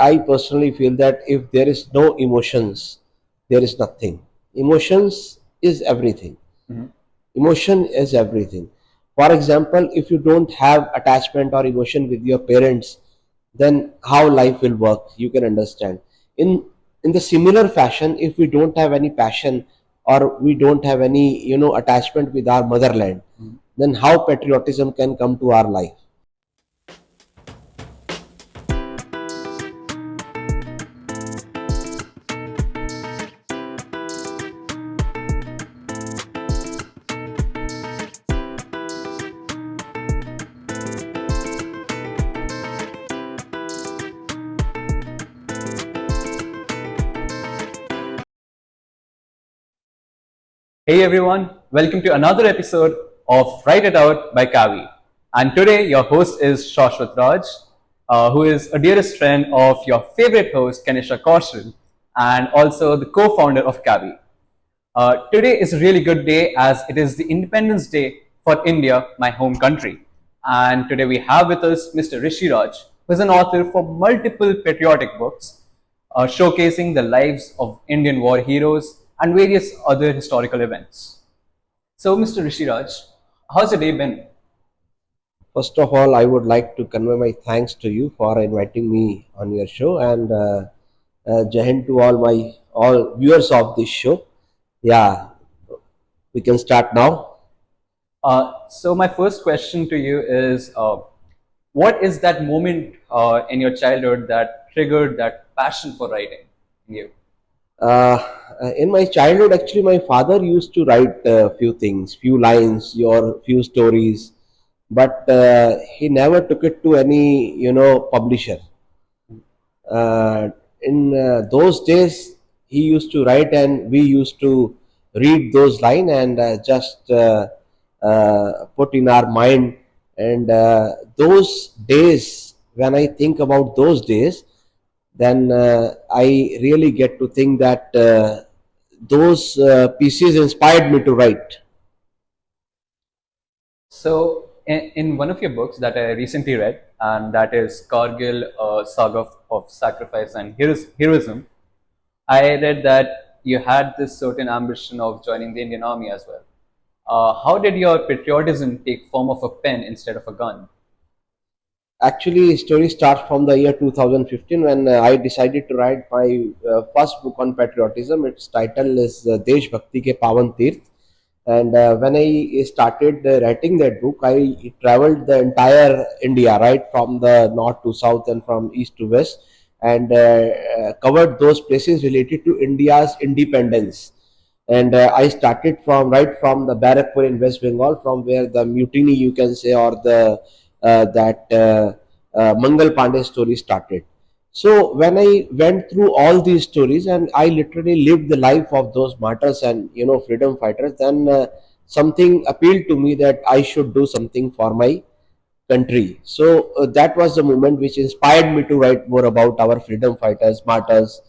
I personally feel that if there is no emotions, there is nothing. Emotions is everything. Mhm. Emotion is everything. For example, if you don't have attachment or emotion with your parents, then how life will work, you can understand. In the similar fashion, if we don't have any passion or we don't have any attachment with our motherland, then how patriotism can come to our life? Hey everyone, welcome to another episode of Write It Out by Kavvy. And today your host is Shashwat Raj, who is a dearest friend of your favorite host, Kenisha Kaushal, and also the co-founder of Kavvy. Today is a really good day as it is the Independence Day for India, my home country. And today we have with us Mr. Rishi Raj, who is an author for multiple patriotic books showcasing the lives of Indian war heroes and various other historical events. So, Mr. Rishi Raj, how's your day been? First of all, I would like to convey my thanks to you for inviting me on your show, and Jai Hind to all viewers of this show. Yeah, we can start now. So, my first question to you is what is that moment in your childhood that triggered that passion for writing in you? Uh, in my childhood, actually, my father used to write a few things, few lines, or few stories, but he never took it to any, publisher. In those days, he used to write, and we used to read those lines and just put in our mind. And those days, when I think about those days, then I really get to think that those pieces inspired me to write. So, in one of your books that I recently read, and that is Kargil, Saga of Sacrifice and Heroism, I read that you had this certain ambition of joining the Indian Army as well. How did your patriotism take form of a pen instead of a gun? Actually, story starts from the year 2015 when I decided to write my first book on patriotism. Its title is Desh Bhakti Ke Pavan Tirth. And when I started writing that book, I traveled the entire India, right from the north to south and from east to west, and covered those places related to India's independence. And I started from right from the Barrackpur in West Bengal, from where the mutiny, you can say, or the that Mangal Pandey story started. So when I went through all these stories and I literally lived the life of those martyrs and freedom fighters, then something appealed to me that I should do something for my country. So that was the moment which inspired me to write more about our freedom fighters, martyrs,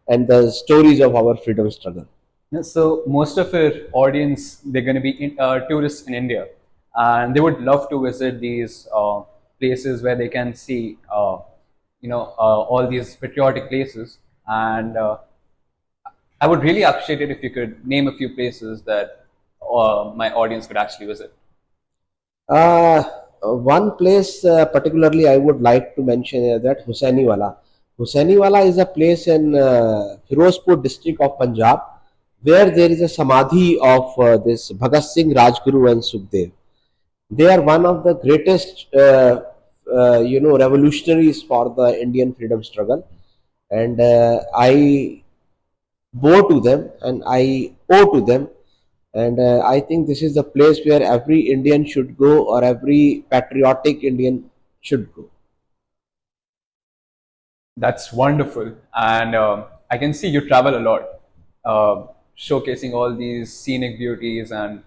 and the stories of our freedom struggle. Yeah, so most of your audience, they're going to be tourists in India, and they would love to visit these places where they can see, all these patriotic places. And I would really appreciate it if you could name a few places that my audience could actually visit. Uh, One place particularly I would like to mention is that Husainiwala. Husainiwala is a place in Firozpur district of Punjab, where there is a samadhi of this Bhagat Singh, Rajguru, and Sukhdev. They are one of the greatest, revolutionaries for the Indian freedom struggle, and I bow to them and I owe to them. And I think this is the place where every Indian should go, or every patriotic Indian should go. That's wonderful. And I can see you travel a lot, showcasing all these scenic beauties and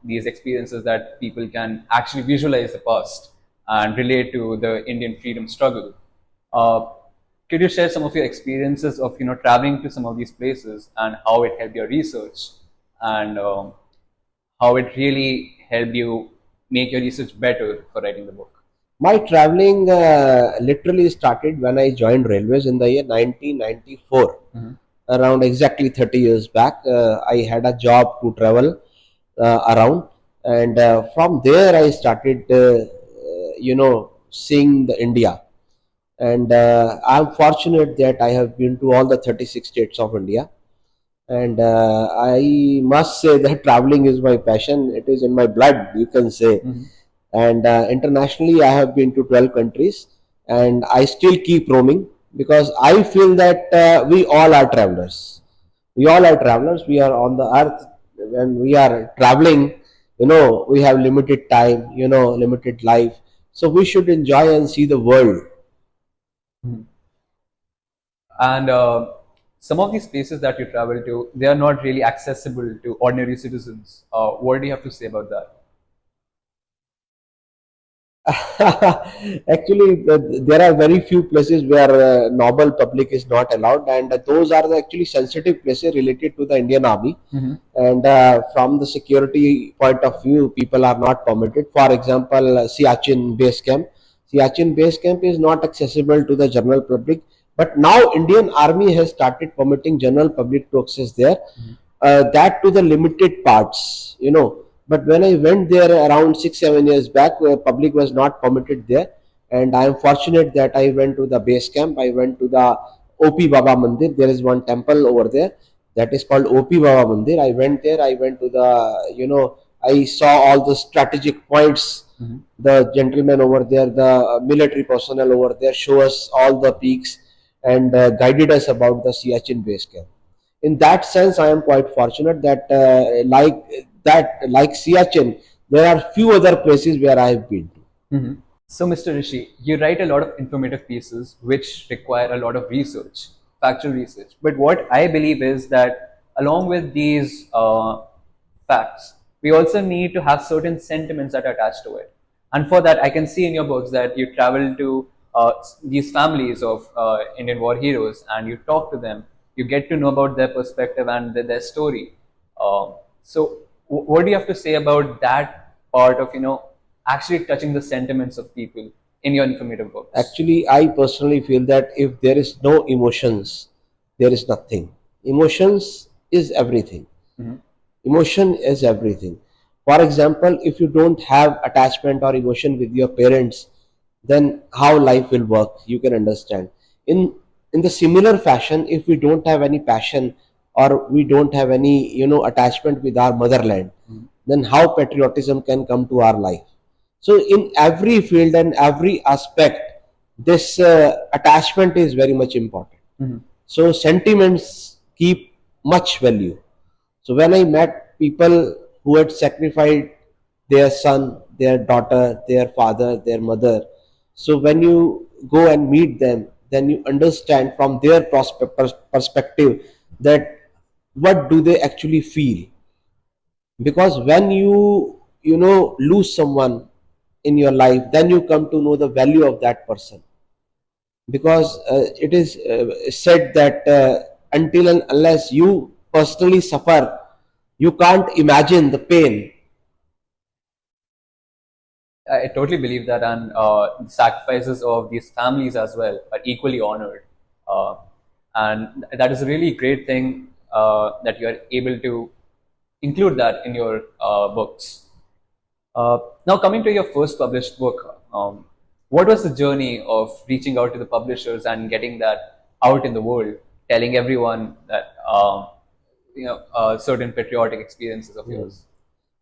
these experiences that people can actually visualize the past and relate to the Indian freedom struggle. Uh, could you share some of your experiences of traveling to some of these places and how it helped your research and how it really helped you make your research better for writing the book? My traveling literally started when I joined railways in the year 1994. Mhm. Around exactly 30 years back, I had a job to travel around, and from there I started, seeing the India. And I'm fortunate that I have been to all the 36 states of India. And I must say that traveling is my passion. It is in my blood, you can say. Mhm. And internationally, I have been to 12 countries, and I still keep roaming because I feel that we all are travelers. We all are travelers. We are on the earth. When we are traveling, we have limited time, limited life. So we should enjoy and see the world. Mhm. And some of these places that you travel to, they are not really accessible to ordinary citizens. What do you have to say about that? Actually, there are very few places where normal public is not allowed, and those are the actually sensitive places related to the Indian Army. Mhm. And from the security point of view, people are not permitted. For example, Siachen base camp. Siachen base camp is not accessible to the general public, but now Indian Army has started permitting general public to access there. Mhm. That to the limited parts. But when I went there around 6 7 years back, public was not permitted there, and I am fortunate that I went to the base camp. I went to the OP Baba Mandir. There is one temple over there that is called OP Baba Mandir. I went there. I went to I saw all the strategic points. Mhm. The gentlemen over there, the military personnel over there, show us all the peaks and guided us about the Siachen base camp. In that sense, I am quite fortunate that like Siachen, there are few other places where I have been to. Mhm. So, Mr. Rishi, you write a lot of informative pieces which require a lot of research, factual research. But what I believe is that along with these facts, we also need to have certain sentiments that are attached to it. And for that, I can see in your books that you travel to these families of Indian war heroes and you talk to them. You get to know about their perspective and their story. So, what do you have to say about that part of actually touching the sentiments of people in your informative books? Actually, I personally feel that if there is no emotions, there is nothing. Emotions is everything. Mhm. Emotion is everything. For example, if you don't have attachment or emotion with your parents, then how life will work, you can understand. In in the similar fashion, if we don't have any passion or we don't have any attachment with our motherland, Mhm. then how patriotism can come to our life? So in every field and every aspect, this attachment is very much important. Mhm. So sentiments keep much value. So when I met people who had sacrificed their son, their daughter, their father, their mother, so when you go and meet them, then you understand from their perspective that what do they actually feel. Because when you lose someone in your life, then you come to know the value of that person. Because it is said that until and unless you personally suffer, you can't imagine the pain. I totally believe that, and the sacrifices of these families as well are equally honored. Uh, and that is a really great thing that you are able to include that in your books. Now, coming to your first published book, what was the journey of reaching out to the publishers and getting that out in the world, telling everyone that certain patriotic experiences of Hmm. yours?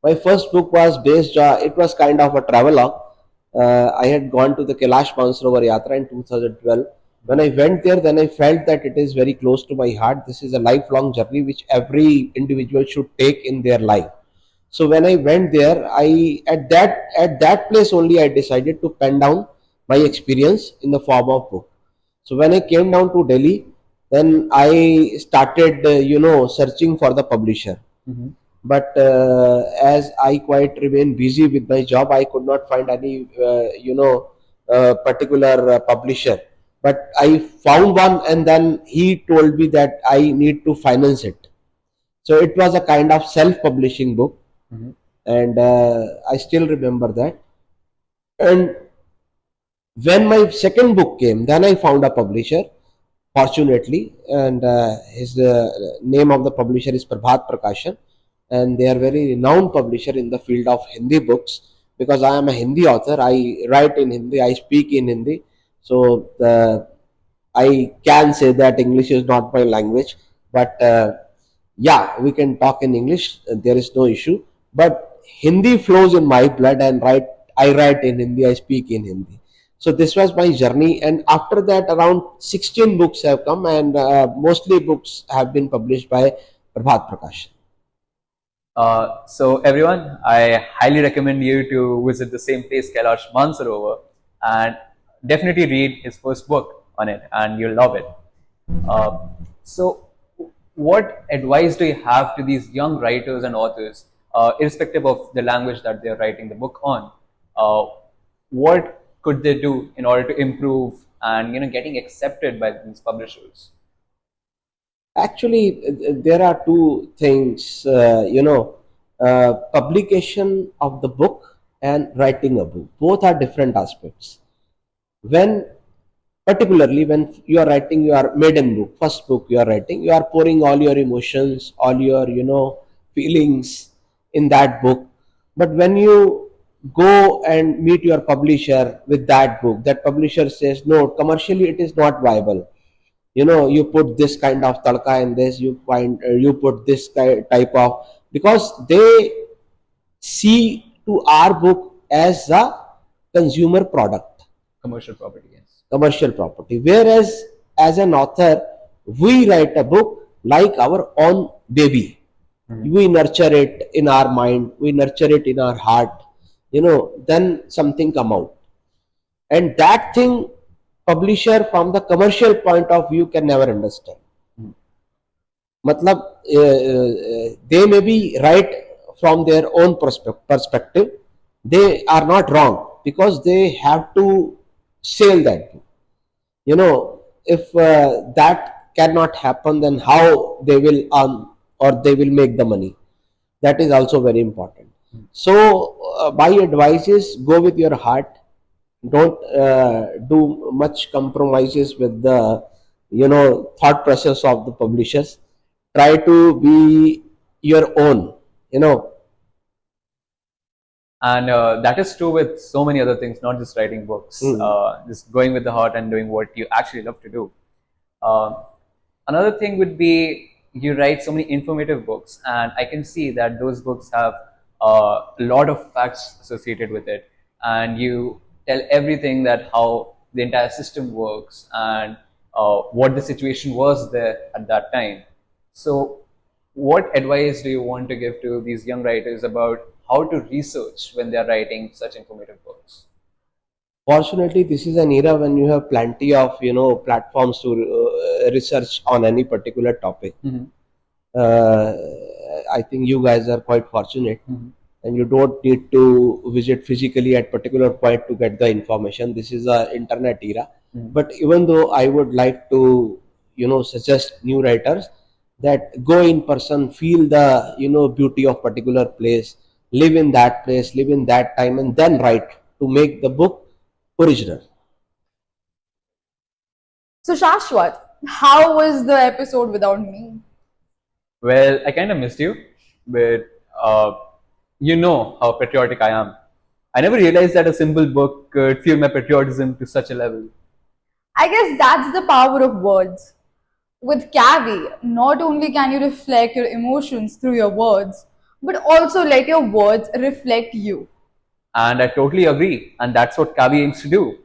My first book was based, it was kind of a travelogue. I had gone to the Kailash Mansarovar Yatra in 2012. When I went there, then I felt that it is very close to my heart. This is a lifelong journey which every individual should take in their life. So when I went there, I at that place only I decided to pen down my experience in the form of book. So when I came down to Delhi, then I started searching for the publisher. Mhm. But as I quite remain busy with my job, I could not find any particular publisher. But I found one, and then he told me that I need to finance it. So it was a kind of self-publishing book, Mhm. and I still remember that. And When my second book came, then I found a publisher, fortunately, and his name of the publisher is Prabhat Prakashan, and they are very renowned publisher in the field of Hindi books. Because I am a Hindi author, I write in Hindi, I speak in Hindi, so I can say that English is not my language, but yeah, we can talk in English. There is no issue. But Hindi flows in my blood, and I write in Hindi. I speak in Hindi. So this was my journey, and after that, around 16 books have come, and mostly books have been published by Prabhat Prakash. So everyone, I highly recommend you to visit the same place, Kailash Mansarovar, and definitely read his first book on it, and you'll love it. Uh, so, what advice do you have to these young writers and authors, irrespective of the language that they're writing the book on? Uh, what could they do in order to improve and getting accepted by these publishers? Actually, there are two things, publication of the book and writing a book. Both are different aspects. When, particularly when you are writing your maiden book, first book you are writing, you are pouring all your emotions, all your, feelings in that book. But when you go and meet your publisher with that book, that publisher says, no, commercially it is not viable. You put this kind of tadka in this, you put this type of, because they see to our book as a consumer product, Commercial property, yes. commercial property, whereas as an author we write a book like our own baby. We nurture it in our mind, we nurture it in our heart, then something come out, and that thing publisher from the commercial point of view can never understand. Matlab, they may be right from their own perspective. They are not wrong because they have to sell that book. If that cannot happen, then how they will earn or they will make the money? That is also very important. So, my advice is go with your heart. Don't do much compromises with the thought process of the publishers. Try to be your own. You know, And that is true with so many other things, not just writing books. Just going with the heart and doing what you actually love to do. Uh, Another thing would be you write so many informative books, and I can see that those books have a lot of facts associated with it, and you tell everything that how the entire system works and what the situation was there at that time. So, what advice do you want to give to these young writers about how to research when they are writing such informative books? fortunately, this is an era when you have plenty of platforms to research on any particular topic. Mm-hmm. uh, I think you guys are quite fortunate, and you don't need to visit physically at particular point to get the information. This is a internet era. But even though I would like to suggest new writers that go in person, feel the beauty of particular place, live in that place, live in that time, and then write to make the book original. So, Shashwat, how was the episode without me? Well, I kind of missed you, but you know how patriotic I am. I never realized that a simple book could fuel my patriotism to such a level. I guess that's the power of words. With Kavvy, not only can you reflect your emotions through your words, but also let your words reflect you. And I totally agree, and that's what Kavvy aims to do.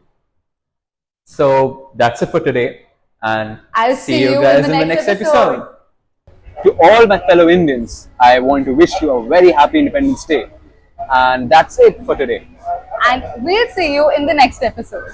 So that's it for today, and I'll see see you you in guys the in the next next episode. episode. To all my fellow Indians, I want to wish you a very happy Independence Day. And that's it for today. And we'll see you in the next episode.